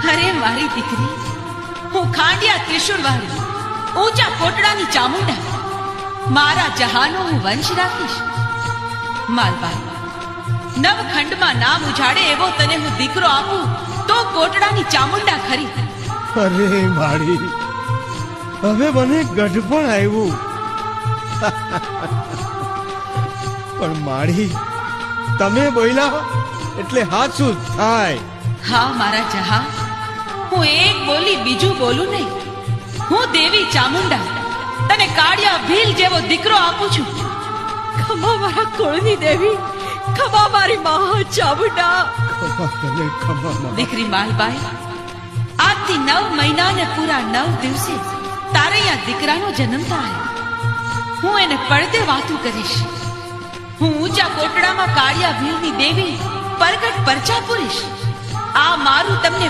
અરે મારી દીકરી, હું ખાંડિયા ત્રિશુળવાળી ઊંચા કોટડાની ચામુંડા, મારા જહાનો હું વંશ રાખીશ. માલબાઈ, નવખંડમાં નામ ઉજાડે એવો તને હું દીકરો આપું તો કોટડાની ચામુંડા ખરી. અરે માળી, હવે મને ગઢપણ આવ્યું. પણ માળી, તમે બોલ્યા એટલે હાચું થાય. હા મારા જહા, હું એક બોલી બીજું બોલું નહીં. હું દેવી ચામુંડા તને કાળિયા ભીલ જેવો દીકરો આપું છું. ખમા મારા કુળની દેવી, ખમા મારી મહા ચામુંડા. દીકરી માલબાઈ, આજથી 9 મહિના ને પૂરા 9 દિવસે તારે અહીંયા દીકરાનો જન્મ થાય. હું એને પડદે વાતું કરીશ. હું ઊંચા કોટડામાં કાળિયા ભીલની દેવી પ્રગટ પરચા પૂરીશ. આ મારું તમને